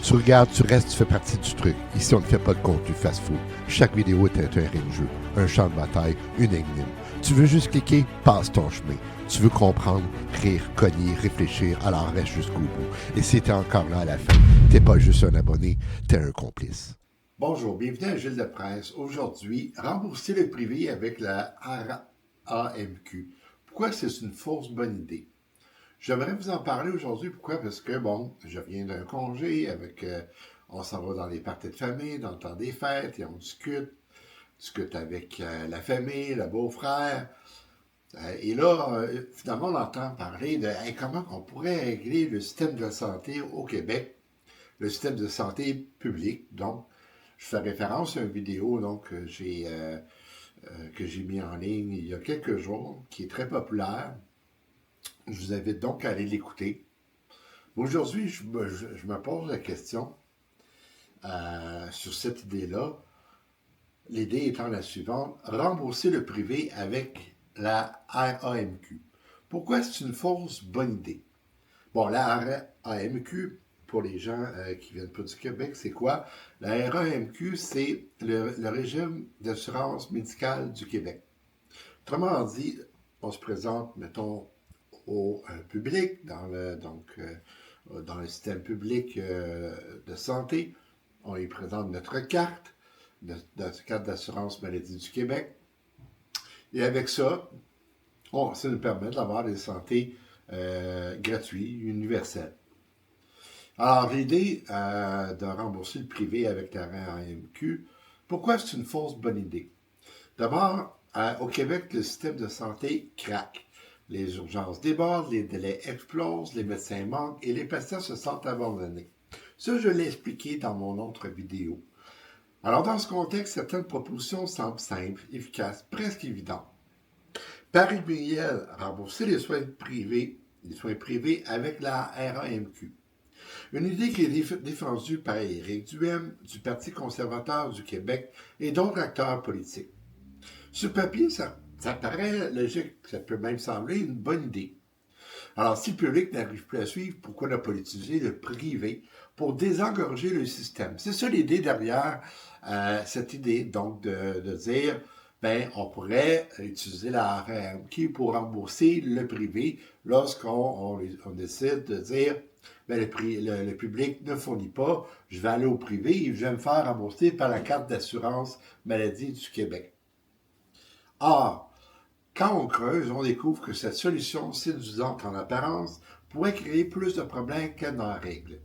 Tu regardes, tu restes, tu fais partie du truc. Ici, on ne fait pas de contenu fast-food. Chaque vidéo est un terrain de jeu, un champ de bataille, une énigme. Tu veux juste cliquer, passe ton chemin. Tu veux comprendre, rire, cogner, réfléchir, alors reste jusqu'au bout. Et si t'es encore là à la fin, t'es pas juste un abonné, t'es un complice. Bonjour, bienvenue à Gilles de Presse. Aujourd'hui, rembourser le privé avec la RAMQ. Pourquoi c'est une fausse bonne idée? J'aimerais vous en parler aujourd'hui. Pourquoi? Parce que, bon, je viens d'un congé on s'en va dans les parties de famille, dans le temps des fêtes, et on discute avec la famille, le beau-frère. Et là, finalement, on entend parler de hey, comment on pourrait régler le système de santé au Québec, le système de santé public. Donc, je fais référence à une vidéo que j'ai mis en ligne il y a quelques jours, qui est très populaire. Je vous invite donc à aller l'écouter. Aujourd'hui, je me pose la question sur cette idée-là. L'idée étant la suivante, rembourser le privé avec la RAMQ. Pourquoi c'est une fausse bonne idée? Bon, la RAMQ, pour les gens qui viennent pas du Québec, c'est quoi? La RAMQ, c'est le régime d'assurance médicale du Québec. Autrement dit, on se présente, mettons, au public, dans le système public de santé. On y présente notre carte, notre carte d'assurance maladie du Québec. Et avec ça, ça nous permet d'avoir des santé gratuits, universels. Alors, l'idée de rembourser le privé avec la RAMQ, pourquoi c'est une fausse bonne idée? D'abord, au Québec, le système de santé craque. Les urgences débordent, les délais explosent, les médecins manquent et les patients se sentent abandonnés. Ça, je l'ai expliqué dans mon autre vidéo. Alors, dans ce contexte, certaines propositions semblent simples, efficaces, presque évidentes. Paris Miel, rembourser les soins privés avec la RAMQ. Une idée qui est défendue par Éric Duhem, du Parti conservateur du Québec et d'autres acteurs politiques. Sur papier, ça paraît logique, ça peut même sembler une bonne idée. Alors, si le public n'arrive plus à suivre, pourquoi ne pas utiliser le privé pour désengorger le système? C'est ça l'idée derrière cette idée, donc de dire, on pourrait utiliser la RAMQ pour rembourser le privé lorsqu'on décide de dire, le public ne fournit pas, je vais aller au privé et je vais me faire rembourser par la carte d'assurance maladie du Québec. Or, quand on creuse, on découvre que cette solution séduisante en apparence pourrait créer plus de problèmes qu'elle n'en règle.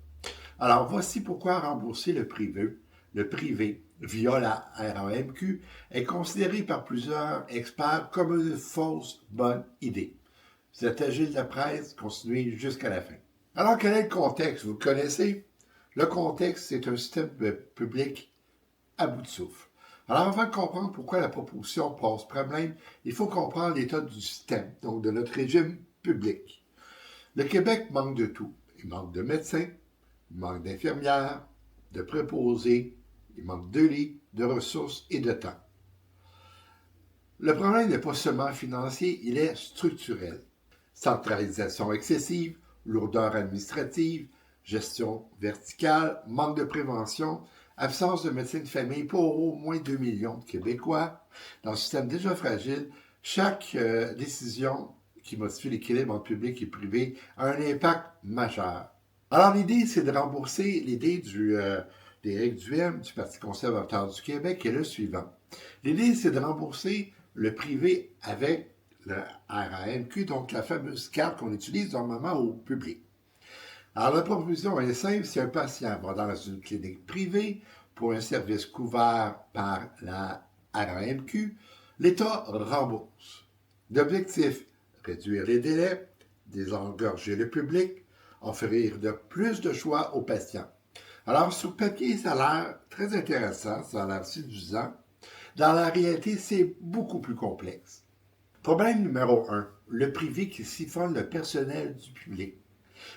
Alors, voici pourquoi rembourser le privé via la RAMQ est considéré par plusieurs experts comme une fausse bonne idée. C'était Gilles de Presse, continuez jusqu'à la fin. Alors, quel est le contexte? Vous le connaissez? Le contexte, c'est un système public à bout de souffle. Alors, avant de comprendre pourquoi la proposition pose problème, il faut comprendre l'état du système, donc de notre régime public. Le Québec manque de tout. Il manque de médecins, il manque d'infirmières, de préposés, il manque de lits, de ressources et de temps. Le problème n'est pas seulement financier, il est structurel. Centralisation excessive, lourdeur administrative, gestion verticale, manque de prévention, absence de médecine de famille pour au moins 2 millions de Québécois. Dans un système déjà fragile, chaque décision qui modifie l'équilibre entre public et privé a un impact majeur. Alors l'idée, c'est de rembourser l'idée d'Éric Duhem, du Parti conservateur du Québec, qui est le suivant. L'idée, c'est de rembourser le privé avec le RAMQ, donc la fameuse carte qu'on utilise normalement au public. Alors, la proposition est simple. Si un patient va dans une clinique privée pour un service couvert par la RAMQ, l'État rembourse. L'objectif, réduire les délais, désengorger le public, offrir plus de choix aux patients. Alors, sur papier, ça a l'air très intéressant, ça a l'air séduisant. Dans la réalité, c'est beaucoup plus complexe. Problème numéro 1, le privé qui siphonne le personnel du public.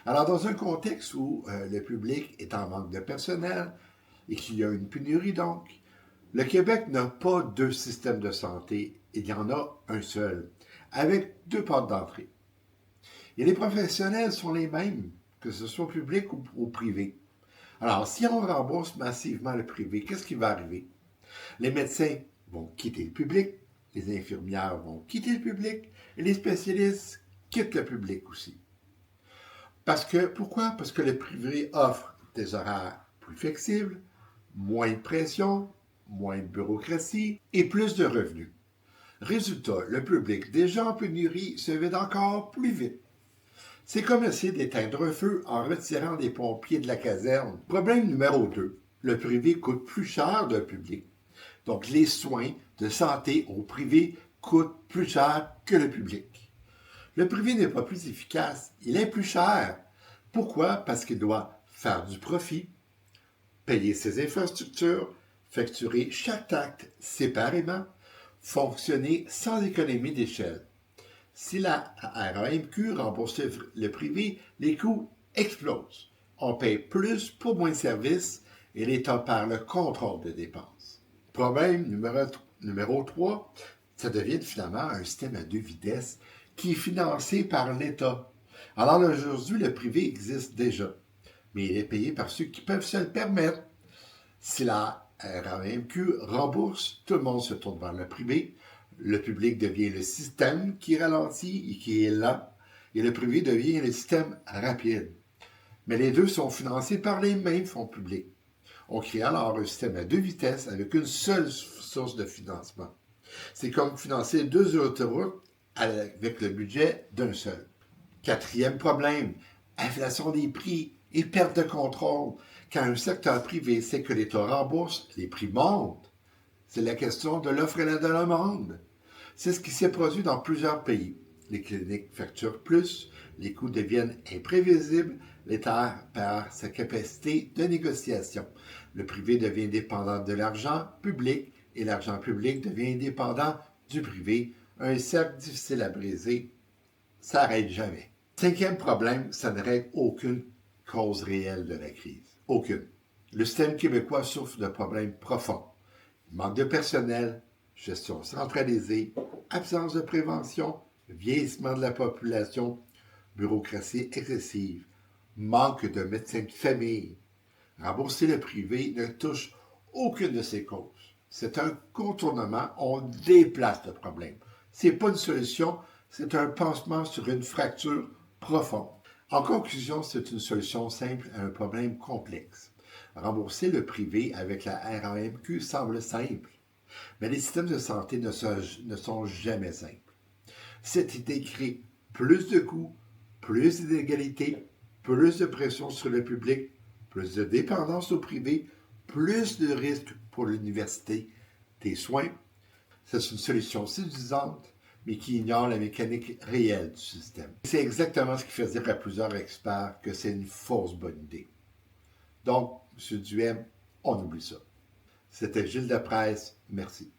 Alors, dans un contexte où le public est en manque de personnel et qu'il y a une pénurie donc, le Québec n'a pas deux systèmes de santé, il y en a un seul, avec deux portes d'entrée. Et les professionnels sont les mêmes, que ce soit public ou privé. Alors, si on rembourse massivement le privé, qu'est-ce qui va arriver? Les médecins vont quitter le public, les infirmières vont quitter le public, et les spécialistes quittent le public aussi. Pourquoi? Parce que le privé offre des horaires plus flexibles, moins de pression, moins de bureaucratie et plus de revenus. Résultat, le public, déjà en pénurie, se vide encore plus vite. C'est comme essayer d'éteindre un feu en retirant les pompiers de la caserne. Problème numéro 2. Le privé coûte plus cher que le public. Donc, les soins de santé au privé coûtent plus cher que le public. Le privé n'est pas plus efficace, il est plus cher. Pourquoi? Parce qu'il doit faire du profit, payer ses infrastructures, facturer chaque acte séparément, fonctionner sans économie d'échelle. Si la RAMQ rembourse le privé, les coûts explosent. On paye plus pour moins de services et l'État perd le contrôle des dépenses. Problème numéro 3, ça devient finalement un système à 2 vitesses qui est financé par l'État. Alors aujourd'hui, le privé existe déjà, mais il est payé par ceux qui peuvent se le permettre. Si la RAMQ rembourse, tout le monde se tourne vers le privé. Le public devient le système qui ralentit et qui est lent, et le privé devient le système rapide. Mais les deux sont financés par les mêmes fonds publics. On crée alors un système à 2 vitesses avec une seule source de financement. C'est comme financer 2 autoroutes avec le budget d'un seul. 4e problème, inflation des prix et perte de contrôle. Quand un secteur privé sait que l'État rembourse, les prix montent. C'est la question de l'offre et de la demande. C'est ce qui s'est produit dans plusieurs pays. Les cliniques facturent plus, les coûts deviennent imprévisibles, l'État perd sa capacité de négociation. Le privé devient dépendant de l'argent public et l'argent public devient dépendant du privé. Un cercle difficile à briser, ça n'arrête jamais. 5e problème, ça ne règle aucune cause réelle de la crise. Aucune. Le système québécois souffre de problèmes profonds. Manque de personnel, gestion centralisée, absence de prévention, vieillissement de la population, bureaucratie excessive, manque de médecins de famille. Rembourser le privé ne touche aucune de ces causes. C'est un contournement, on déplace le problème. C'est pas une solution, c'est un pansement sur une fracture profonde. En conclusion, c'est une solution simple à un problème complexe. Rembourser le privé avec la RAMQ semble simple, mais les systèmes de santé ne sont jamais simples. Cette idée crée plus de coûts, plus d'inégalités, plus de pression sur le public, plus de dépendance au privé, plus de risques pour l'université des soins. C'est une solution séduisante, mais qui ignore la mécanique réelle du système. C'est exactement ce qui fait dire à plusieurs experts que c'est une fausse bonne idée. Donc, M. Duhem, on oublie ça. C'était Gilles Depresse, merci.